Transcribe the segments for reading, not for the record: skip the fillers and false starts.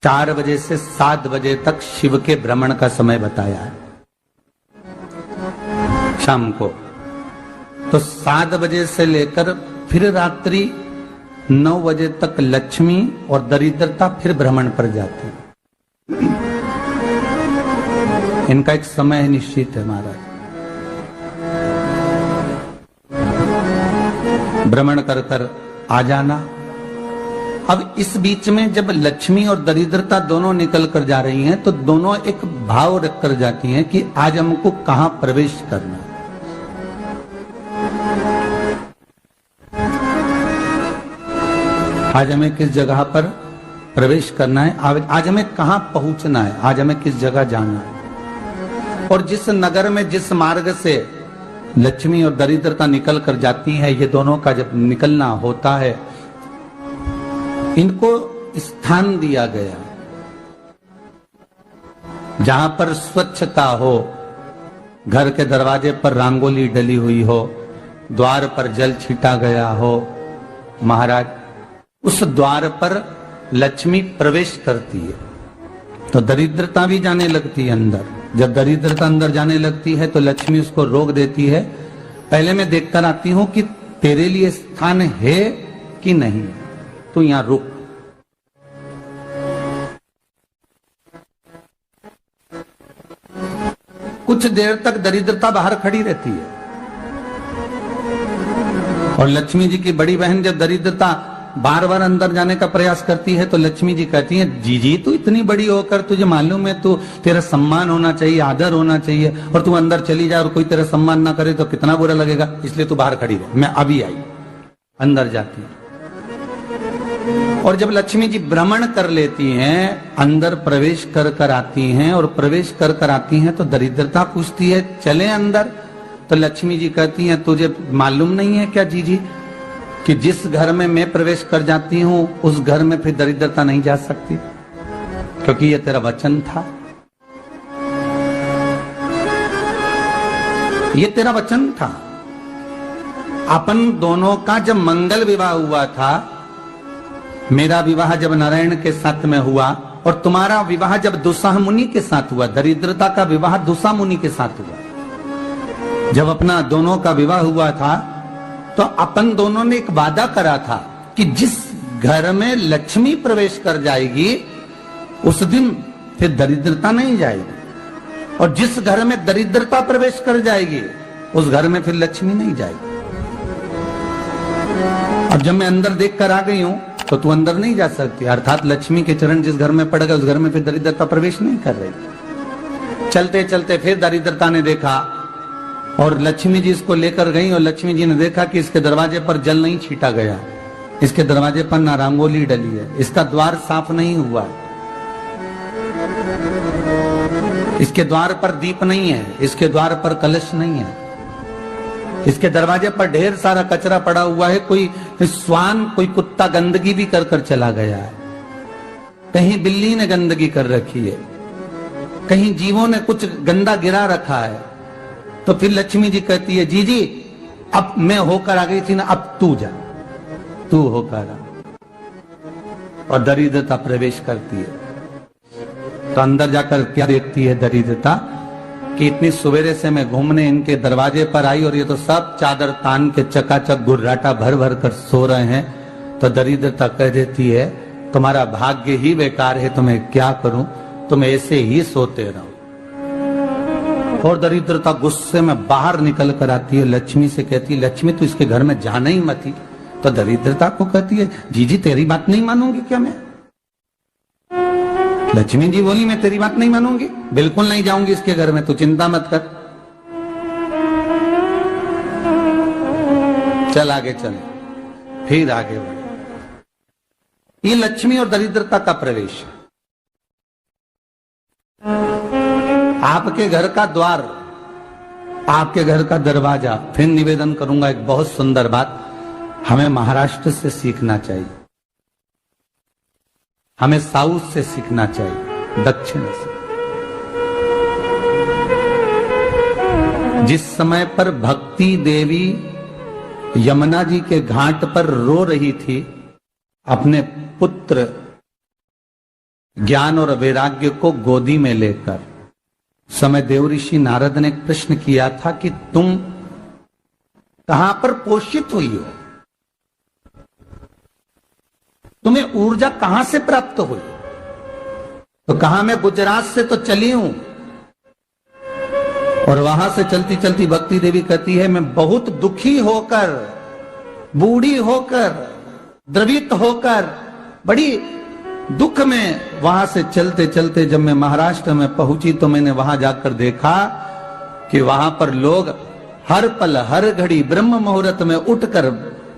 4 बजे से 7 बजे तक शिव के भ्रमण का समय बताया है शाम को। तो 7 बजे से लेकर फिर रात्रि 9 बजे तक लक्ष्मी और दरिद्रता फिर भ्रमण पर जाती है। इनका एक समय निश्चित है महाराज। भ्रमण कर कर आ जाना। अब इस बीच में जब लक्ष्मी और दरिद्रता दोनों निकल कर जा रही हैं तो दोनों एक भाव रख कर जाती हैं कि आज हमको कहां प्रवेश करना है। आज हमें किस जगह पर प्रवेश करना है, आज हमें कहां पहुंचना है, आज हमें किस जगह जाना है। और जिस नगर में जिस मार्ग से लक्ष्मी और दरिद्रता निकल कर जाती है, ये दोनों का जब निकलना होता है, इनको स्थान दिया गया जहां पर स्वच्छता हो, घर के दरवाजे पर रंगोली डली हुई हो, द्वार पर जल छीटा गया हो। महाराज उस द्वार पर लक्ष्मी प्रवेश करती है तो दरिद्रता भी जाने लगती है अंदर। जब दरिद्रता अंदर जाने लगती है तो लक्ष्मी उसको रोक देती है, पहले मैं देखकर आती हूं कि तेरे लिए स्थान है कि नहीं, तू यहां रुक। कुछ देर तक दरिद्रता बाहर खड़ी रहती है और लक्ष्मी जी की बड़ी बहन जब दरिद्रता बार बार अंदर जाने का प्रयास करती है तो लक्ष्मी जी कहती हैं, जीजी तू इतनी बड़ी होकर तुझे मालूम है तू तेरा सम्मान होना चाहिए, आदर होना चाहिए, और तू अंदर चली जाए और कोई तेरा सम्मान ना करे तो कितना बुरा लगेगा, इसलिए तू बाहर खड़ी रह, मैं अभी आई। अंदर जाती है और जब लक्ष्मी जी भ्रमण कर लेती हैं, अंदर प्रवेश कर कर आती हैं और प्रवेश कर कर आती हैं तो दरिद्रता पूछती है चले अंदर। तो लक्ष्मी जी कहती हैं, तुझे मालूम नहीं है क्या जीजी कि जिस घर में मैं प्रवेश कर जाती हूं उस घर में फिर दरिद्रता नहीं जा सकती, क्योंकि ये तेरा वचन था, ये तेरा वचन था। अपन दोनों का जब मंगल विवाह हुआ था, मेरा विवाह जब नारायण के साथ में हुआ और तुम्हारा विवाह जब दुस्साह मुनि के साथ हुआ, दरिद्रता का विवाह दुस्साह मुनि के साथ हुआ। जब अपना दोनों का विवाह हुआ था तो अपन दोनों ने एक वादा करा था कि जिस घर में लक्ष्मी प्रवेश कर जाएगी उस दिन फिर दरिद्रता नहीं जाएगी, और जिस घर में दरिद्रता प्रवेश कर जाएगी उस घर में फिर लक्ष्मी नहीं जाएगी। अब जब मैं अंदर देख कर आ गई हूं तो तू अंदर नहीं जा सकती, अर्थात लक्ष्मी के चरण जिस घर में पड़ गए उस घर में फिर दरिद्रता प्रवेश नहीं कर रही। चलते चलते फिर दरिद्रता ने देखा और लक्ष्मी जी इसको लेकर गई और लक्ष्मी जी ने देखा कि इसके दरवाजे पर जल नहीं छीटा गया, इसके दरवाजे पर ना रंगोली डली है, इसका द्वार साफ नहीं हुआ, इसके द्वार पर दीप नहीं है, इसके द्वार पर कलश नहीं है, इसके दरवाजे पर ढेर सारा कचरा पड़ा हुआ है, कोई स्वान कोई कुत्ता गंदगी भी कर कर चला गया है, कहीं बिल्ली ने गंदगी कर रखी है, कहीं जीवों ने कुछ गंदा गिरा रखा है। तो फिर लक्ष्मी जी कहती है, जीजी अब मैं होकर आ गई थी ना, अब तू जा, तू होकर आ। और दरिद्रता प्रवेश करती है तो अंदर जाकर क्या देखती है दरिद्रता कि इतनी सवेरे से मैं घूमने इनके दरवाजे पर आई और ये तो सब चादर तान के चकाचक गुर्राटा भर भर कर सो रहे हैं। तो दरिद्रता कह देती है, तुम्हारा भाग्य ही बेकार है, तो मैं क्या करूं, तुम ऐसे ही सोते रहो। और दरिद्रता गुस्से में बाहर निकल कर आती है, लक्ष्मी से कहती है, लक्ष्मी तू इसके घर में जाना ही मत ही। तो दरिद्रता को कहती है, जीजी तेरी बात नहीं मानूंगी क्या मैं? लक्ष्मी जी बोली, मैं तेरी बात नहीं मानूंगी, बिल्कुल नहीं जाऊंगी इसके घर में, तू चिंता मत कर, चल आगे चल। फिर आगे बढ़े। ये लक्ष्मी और दरिद्रता का प्रवेश है। आपके घर का द्वार, आपके घर का दरवाजा। फिर निवेदन करूंगा एक बहुत सुंदर बात, हमें महाराष्ट्र से सीखना चाहिए, हमें साउथ से सीखना चाहिए, दक्षिण से। जिस समय पर भक्ति देवी यमुना जी के घाट पर रो रही थी अपने पुत्र ज्ञान और वैराग्य को गोदी में लेकर समय देव ऋषि नारद ने प्रश्न किया था कि तुम कहां पर पोषित हुई हो, तुम्हें ऊर्जा कहां से प्राप्त हुई? तो कहा मैं गुजरात से तो चली हूं। और वहां से चलती चलती भक्ति देवी कहती है मैं बहुत दुखी होकर, बूढ़ी होकर, द्रवित होकर, बड़ी दुख में वहां से चलते चलते जब मैं महाराष्ट्र में पहुंची तो मैंने वहां जाकर देखा कि वहां पर लोग हर पल हर घड़ी ब्रह्म मुहूर्त में उठकर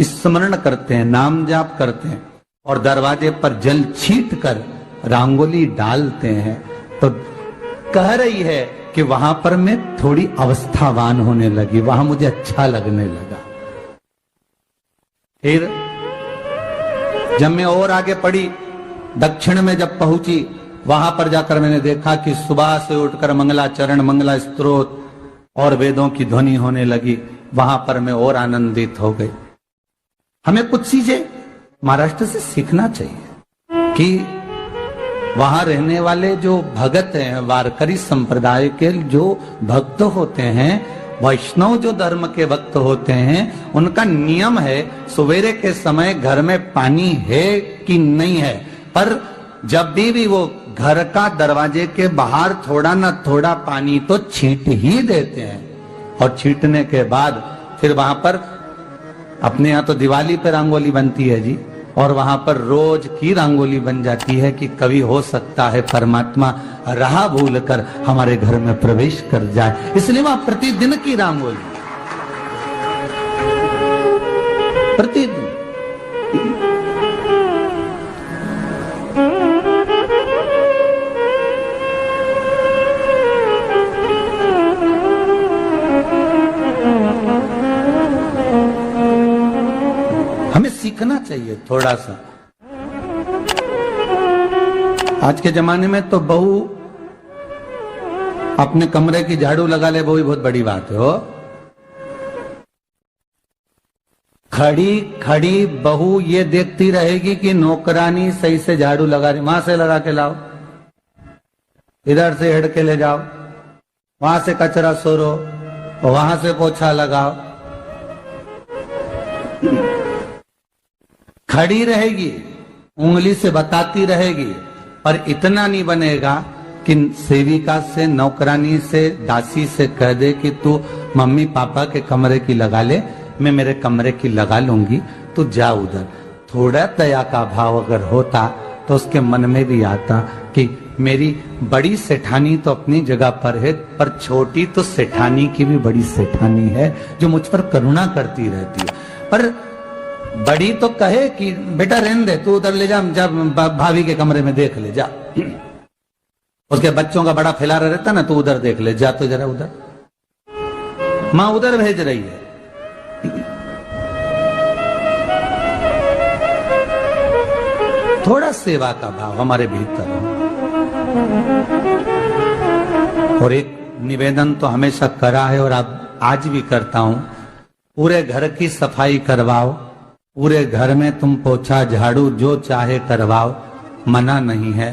स्मरण करते हैं, नाम जाप करते हैं और दरवाजे पर जल छीट कर रंगोली डालते हैं। तो कह रही है कि वहां पर मैं थोड़ी अवस्थावान होने लगी, वहां मुझे अच्छा लगने लगा। फिर जब मैं और आगे पड़ी, दक्षिण में जब पहुंची, वहां पर जाकर मैंने देखा कि सुबह से उठकर मंगलाचरण, मंगला स्तोत्र और वेदों की ध्वनि होने लगी। वहां पर मैं और आनंदित हो गई। हमें कुछ चीजें महाराष्ट्र से सीखना चाहिए कि वहां रहने वाले जो भगत हैं, वारकरी संप्रदाय के जो भक्त होते हैं, वैष्णव जो धर्म के भक्त होते हैं, उनका नियम है सवेरे के समय घर में पानी है कि नहीं है, पर जब भी वो घर का दरवाजे के बाहर थोड़ा ना थोड़ा पानी तो छींट ही देते हैं। और छींटने के बाद फिर वहां पर अपने यहाँ तो दिवाली पे रंगोली बनती है जी, और वहां पर रोज की रंगोली बन जाती है कि कभी हो सकता है परमात्मा राह भूल कर हमारे घर में प्रवेश कर जाए, इसलिए वहां प्रतिदिन की रंगोली, प्रतिदिन। हमें सीखना चाहिए थोड़ा सा। आज के जमाने में तो बहू अपने कमरे की झाड़ू लगा ले, वो ही बहुत बड़ी बात है। हो खड़ी खड़ी बहू ये देखती रहेगी कि नौकरानी सही से झाड़ू लगा रही, वहां से लगा के लाओ, इधर से हेड़ के ले जाओ, वहां से कचरा सोरो, वहां से पोछा लगाओ। खड़ी रहेगी, उंगली से बताती रहेगी, पर इतना नहीं बनेगा कि सेविका से, नौकरानी से, दासी से कह दे कि तू मम्मी पापा के कमरे की लगा ले, मैं मेरे कमरे की लगा लूंगी, तू जा उधर। थोड़ा दया का भाव अगर होता तो उसके मन में भी आता कि मेरी बड़ी सेठानी तो अपनी जगह पर है, पर छोटी तो सेठानी की भी बड़ी सेठानी है जो मुझ पर करुणा करती रहती है। पर बड़ी तो कहे कि बेटा रहने दे, तू उधर ले जा, जब भाभी के कमरे में देख ले जा। उसके बच्चों का बड़ा फैलारा रहता ना, तू उधर देख ले जा, तो जरा उधर, मां उधर भेज रही है। थोड़ा सेवा का भाव हमारे भीतर हो। और एक निवेदन तो हमेशा करा है और अब आज भी करता हूं, पूरे घर की सफाई करवाओ, पूरे घर में तुम पोछा झाड़ू जो चाहे करवाओ, मना नहीं है।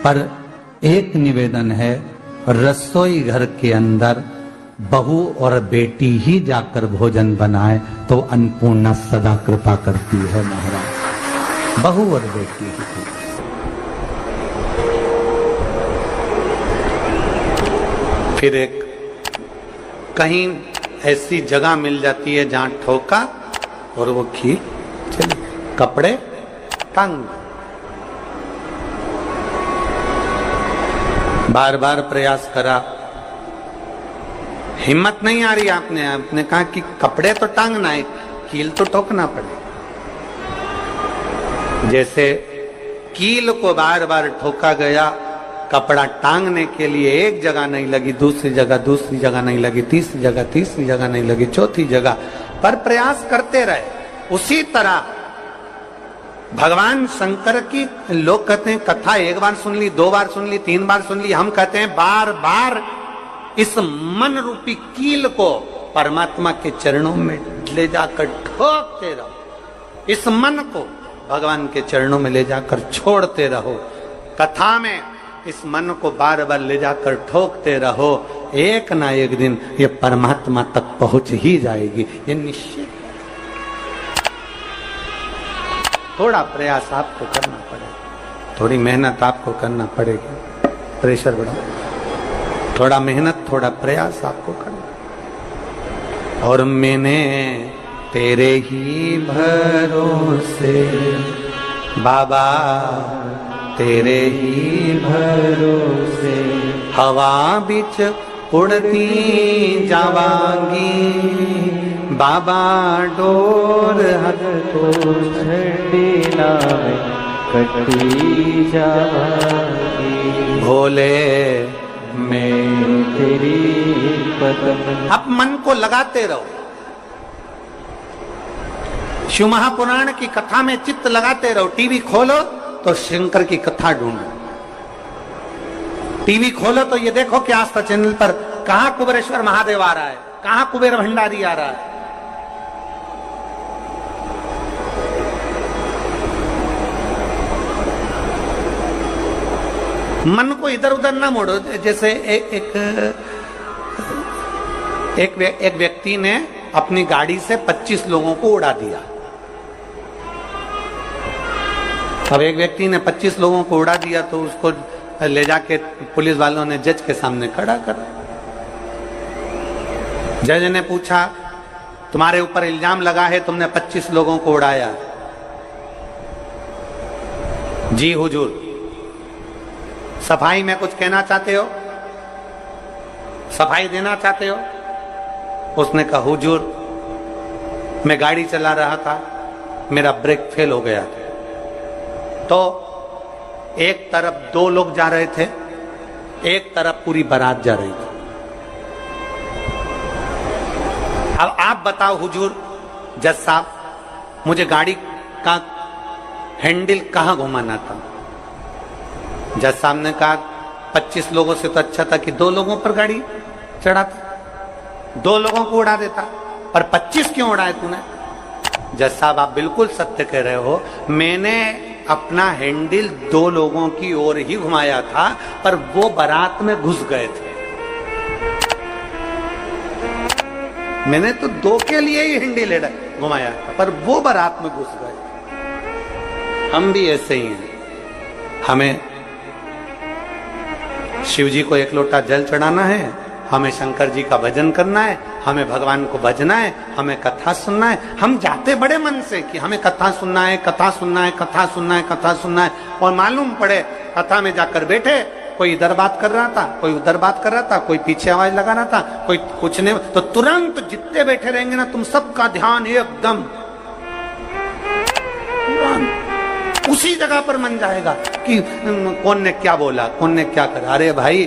पर एक निवेदन है, रसोई घर के अंदर बहू और बेटी ही जाकर भोजन बनाए तो अन्नपूर्णा सदा कृपा करती है महाराज। बहू और बेटी ही। फिर एक कहीं ऐसी जगह मिल जाती है जहां ठोका और वो खीर चली, कपड़े टांग, बार बार प्रयास करा, हिम्मत नहीं आ रही। आपने कहा कि कपड़े तो टांगना है, कील तो ठोकना पड़े। जैसे कील को बार बार ठोका गया, कपड़ा टांगने के लिए एक जगह नहीं लगी, दूसरी जगह नहीं लगी, तीसरी जगह नहीं लगी, चौथी जगह पर प्रयास करते रहे। उसी तरह भगवान शंकर की लोग कहते हैं कथा एक बार सुन ली, 2 बार सुन ली, 3 बार सुन ली, हम कहते हैं बार बार इस मन रूपी कील को परमात्मा के चरणों में ले जाकर ठोकते रहो। इस मन को भगवान के चरणों में ले जाकर छोड़ते रहो। कथा में इस मन को बार बार ले जाकर ठोकते रहो, एक ना एक दिन ये परमात्मा तक पहुंच ही जाएगी, ये निश्चित। थोड़ा प्रयास आपको करना पड़ेगा, थोड़ी मेहनत आपको करना पड़ेगी, प्रेशर बढ़ाओ, थोड़ा मेहनत थोड़ा प्रयास आपको करना। और मैंने तेरे ही भरोसे बाबा, तेरे ही भरोसे हवा बिच उड़ती जावांगी बाबा, डोर हथ तो छड़ी लावे कटी जावांगी भोले मैं तेरी पदम। अब मन को लगाते रहो, शिव महापुराण की कथा में चित्त लगाते रहो। टीवी खोलो तो शंकर की कथा ढूंढो, टीवी खोलो तो ये देखो कि आस्था चैनल पर कहां कुबेरेश्वर महादेव आ रहा है, कहां कुबेर भंडारी आ रहा है। मन को इधर उधर ना मोड़ो। जैसे एक व्यक्ति ने अपनी गाड़ी से 25 लोगों को उड़ा दिया। अब एक व्यक्ति ने 25 लोगों को उड़ा दिया तो उसको ले जाके पुलिस वालों ने जज के सामने खड़ा कर। जज ने पूछा, तुम्हारे ऊपर इल्जाम लगा है तुमने 25 लोगों को उड़ाया। जी हुजूर। सफाई में कुछ कहना चाहते हो, सफाई देना चाहते हो? उसने कहा, हुजूर मैं गाड़ी चला रहा था, मेरा ब्रेक फेल हो गया था, तो एक तरफ 2 लोग जा रहे थे, एक तरफ पूरी बारात जा रही थी। अब आप बताओ हुजूर, जज साहब, मुझे गाड़ी का हैंडल कहां घुमाना था? जज साहब ने कहा, 25 लोगों से तो अच्छा था कि 2 लोगों पर गाड़ी चढ़ाता, 2 लोगों को उड़ा देता, पर 25 क्यों उड़ाए तूने? जज साहब आप बिल्कुल सत्य कह रहे हो, मैंने अपना हैंडल 2 लोगों की ओर ही घुमाया था, पर वो बारात में घुस गए थे। मैंने तो 2 के लिए ही हैंडल घुमाया था, पर वो बारात में घुस गए। हम भी ऐसे ही हैं। हमें शिव जी को 1 लोटा जल चढ़ाना है, हमें शंकर जी का भजन करना है, हमें भगवान को भजना है, हमें कथा सुनना है। हम जाते बड़े मन से कि हमें कथा सुनना है, कथा सुनना है, कथा सुनना है, कथा सुनना है, और मालूम पड़े कथा में जाकर बैठे, कोई इधर बात कर रहा था, कोई उधर बात कर रहा था, कोई पीछे आवाज लगा रहा था, कोई कुछ नहीं, तो तुरंत जितने बैठे रहेंगे ना, तुम सबका ध्यान एकदम उसी जगह पर मन जाएगा कि कौन ने क्या बोला, कौन ने क्या करा। अरे भाई,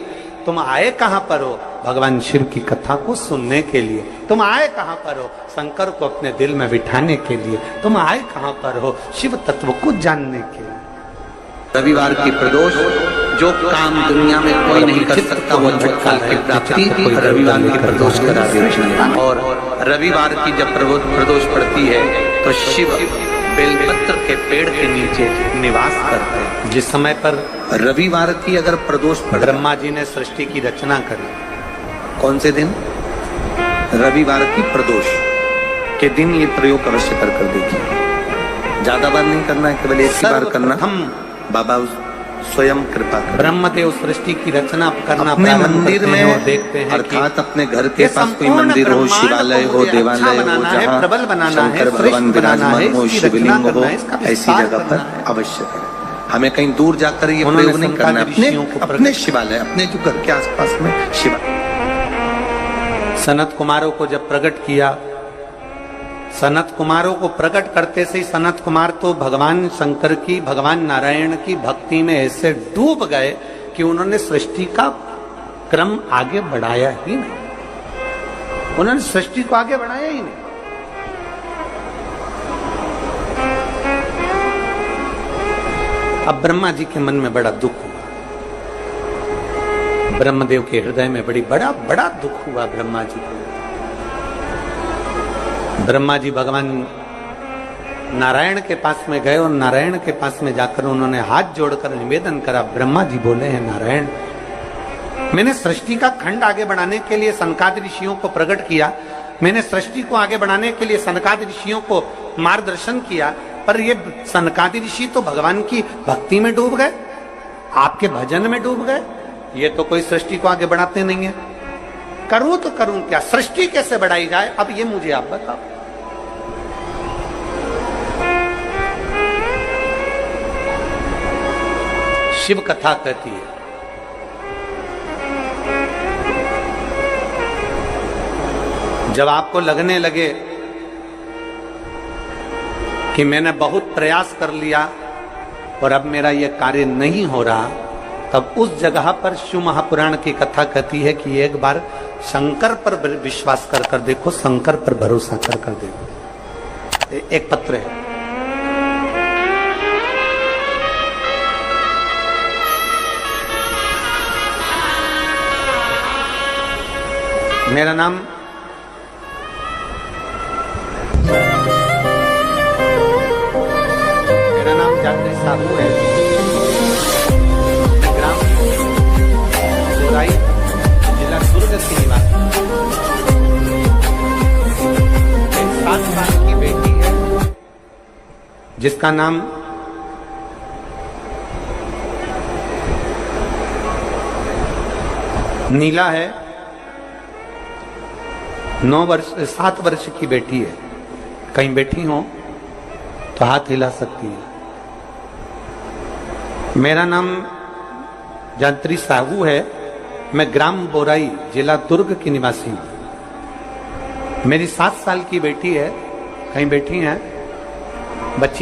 तुम आए कहां पर हो? भगवान शिव की कथा को सुनने के लिए। तुम आए कहां पर हो? शंकर को अपने दिल में बिठाने के लिए। तुम आए कहां पर हो? शिव तत्व को जानने के लिए। रविवार की प्रदोष, जो काम दुनिया में कोई नहीं कर सकता, वो तत्काल की प्राप्ति रविवार की प्रदोष करा देती है। और रविवार की जब प्रदोष पड़ती है तो शिव बेलपत्र के पेड़ के नीचे निवास करते हैं। जिस समय पर रविवार की अगर प्रदोष पड़े, ब्रह्मा जी ने सृष्टि की रचना करी, कौन से दिन? रविवार की प्रदोष के दिन ये प्रयोग अवश्य कर देखिए। ज्यादा बार नहीं करना है, केवल एक बार करना। बाबा स्वयं कृपा कर। ब्रह्मदेव सृष्टि की रचना करना अपने मंदिर में देखते हैं, अर्थात अपने घर के पास कोई मंदिर हो, शिवालय हो, देवालय हो, जहाँ शंकर भगवान विराजमान हो, शिवलिंग हो, ऐसी जगह पर अवश्य करें। हमें कहीं दूर जाकर ये प्रयोग नहीं करना है। अपने शिवालय, अपने जो घर के आसपास में शिवालय। सनत कुमारों को जब प्रकट किया, सनत कुमारों को प्रकट करते से ही सनत कुमार तो भगवान शंकर की, भगवान नारायण की भक्ति में ऐसे डूब गए कि उन्होंने सृष्टि का क्रम आगे बढ़ाया ही नहीं। उन्होंने सृष्टि को आगे बढ़ाया ही नहीं। अब ब्रह्मा जी के मन में बड़ा दुख हुआ, ब्रह्मदेव के हृदय में बड़ा दुख हुआ ब्रह्मा जी को। ब्रह्मा जी भगवान नारायण के पास में गए और नारायण के पास में जाकर उन्होंने हाथ जोड़कर निवेदन करा। ब्रह्मा जी बोले हैं, नारायण, मैंने सृष्टि का खंड आगे बढ़ाने के लिए सनकादि ऋषियों को प्रकट किया, मैंने सृष्टि को आगे बढ़ाने के लिए सनकादि ऋषियों को मार्गदर्शन किया, पर ये सनकादि ऋषि तो भगवान की भक्ति में डूब गए, आपके भजन में डूब गए, ये तो कोई सृष्टि को आगे बढ़ाते नहीं है। करूं तो करूं क्या, सृष्टि कैसे बढ़ाई जाए, अब ये मुझे आप बताओ। शिव कथा कहती है, जब आपको लगने लगे कि मैंने बहुत प्रयास कर लिया और अब मेरा यह कार्य नहीं हो रहा, तब उस जगह पर शिव महापुराण की कथा कहती है कि एक बार शंकर पर विश्वास कर देखो, शंकर पर भरोसा कर देखो। एक पत्र है, मेरा नाम जात्री साहू है, ग्राम बोराई, जिला दुर्ग की निवासी। एक 7 साल की बेटी है जिसका नाम नीला है। 7 वर्ष की बेटी है। कहीं बैठी हो तो हाथ हिला सकती है। मेरा नाम जात्री साहू है, मैं ग्राम बोराई, जिला दुर्ग की निवासी हूं। मेरी 7 साल की बेटी है, कहीं बैठी है बच्ची।